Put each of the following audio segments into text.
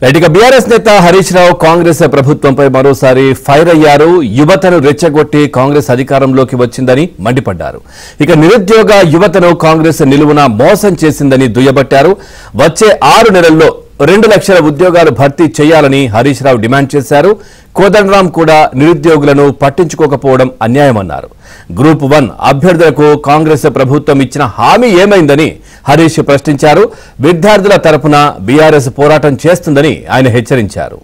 ఇక బీఆర్ఎస్ నేత హరీష్ రావు కాంగ్రెస్ ప్రభుత్వంపై మరోసారి ఫైర్ అయ్యారు. యువతను రెచ్చగొట్టి కాంగ్రెస్ అధికారంలోకి వచ్చిందని మండిపడ్డారు. ఇక నిరుద్యోగ యువతను కాంగ్రెస్ నిలువున మోసం చేసిందని దుయ్యబట్టారు. వచ్చే 6 నెలల్లో 2 లక్షల ఉద్యోగాలు భర్తీ చేయాలని హరీష్ రావు డిమాండ్ చేశారు. కోదండరాం కూడా నిరుద్యోగులను పట్టించుకోకపోవడం అన్యాయమన్నారు. గ్రూప్ 1 అభ్యర్థులకు కాంగ్రెస్ ప్రభుత్వం ఇచ్చిన హామీ ఏమైందని హరీష్ ప్రశ్నించారు. విద్యార్థుల తరపున బీఆర్ఎస్ పోరాటం చేస్తుందని ఆయన హెచ్చరించారు.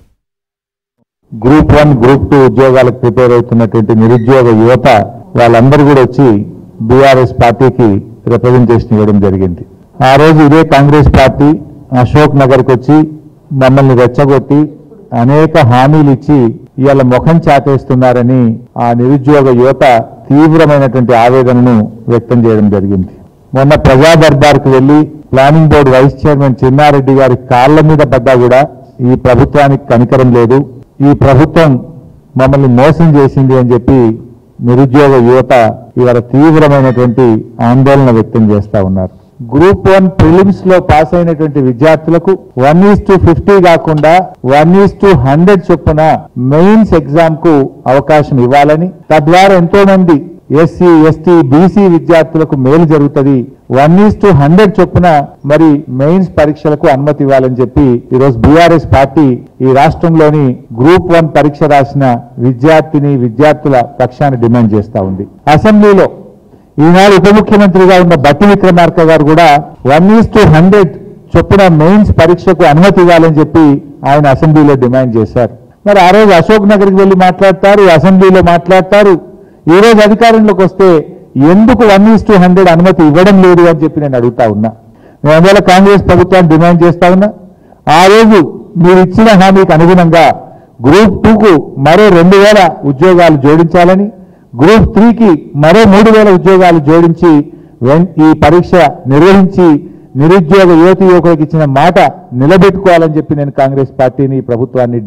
గ్రూప్ 1 గ్రూప్ 2 ఉద్యోగాలకు ప్రిపేర్ అవుతున్నటువంటి నిరుద్యోగ యువత వాళ్ళందరూ కూడా వచ్చి బీఆర్ఎస్ పార్టీకి రిప్రజెంటేషన్ ఇవ్వడం జరిగింది. ఆ రోజు ఇదే కాంగ్రెస్ పార్టీ అశోక్ నగర్కి వచ్చి మమ్మల్ని రెచ్చగొట్టి అనేక హామీలు ఇచ్చి ఇవాళ ముఖం చాటేస్తున్నారని ఆ నిరుద్యోగ యువత తీవ్రమైనటువంటి ఆవేదనను వ్యక్తం చేయడం జరిగింది. మొన్న ప్రజా దర్బార్కు వెళ్లి planning board vice chairman Chinna Reddy గారి కాళ్ల మీద పడ్డా కూడా ఈ ప్రభుత్వానికి కనికరం లేదు, ఈ ప్రభుత్వం మమ్మల్ని మోసం చేసింది అని చెప్పి నిరుద్యోగ యువత ఇవాళ తీవ్రమైనటువంటి ఆందోళన వ్యక్తం చేస్తా ఉన్నారు. గ్రూప్ 1 ప్రిలిమ్స్ లో పాస్ అయినటువంటి విద్యార్థులకు 1:50 కాకుండా 1:100 చొప్పున మెయిన్స్ ఎగ్జామ్ కు అవకాశం ఇవ్వాలని, తద్వారా ఎంతో మంది ఎస్సీ ఎస్టీ బీసీ విద్యార్థులకు మేలు జరుగుతుంది. 1:100 చొప్పున మరి మెయిన్స్ పరీక్షలకు అనుమతి ఇవ్వాలని చెప్పి ఈరోజు బీఆర్ఎస్ పార్టీ ఈ రాష్ట్రంలోని గ్రూప్ 1 పరీక్ష రాసిన విద్యార్థుల పక్షాన్ని డిమాండ్ చేస్తా ఉంది. అసెంబ్లీలో ఈనాడు ఉప ముఖ్యమంత్రిగా ఉన్న బట్టి విక్రమార్క గారు కూడా 1:100 చొప్పున మెయిన్స్ పరీక్షకు అనుమతి ఇవ్వాలని చెప్పి ఆయన అసెంబ్లీలో డిమాండ్ చేశారు. మరి ఆ రోజు అశోక్ నగర్కి వెళ్లి మాట్లాడతారు, అసెంబ్లీలో మాట్లాడతారు. ఈ రోజు అధికారంలోకి వస్తే ఎందుకు 1:100 అనుమతి ఇవ్వడం లేదు అని చెప్పి నేను అడుగుతా ఉన్నా. నేను అందువల్ల కాంగ్రెస్ ప్రభుత్వాన్ని డిమాండ్ చేస్తా ఉన్నా. ఆ రోజు మీరు ఇచ్చిన హామీకి అనుగుణంగా గ్రూప్ 2కు మరో 2,000 ఉద్యోగాలు జోడించాలని, గ్రూప్ 3కి మరో 3,000 ఉద్యోగాలు జోడించి ఈ పరీక్ష నిర్వహించి నిరుద్యోగ యువకులకు ఇచ్చిన మాట నిలబెట్టుకోవాలని చెప్పి నేను కాంగ్రెస్ పార్టీని ప్రభుత్వాన్ని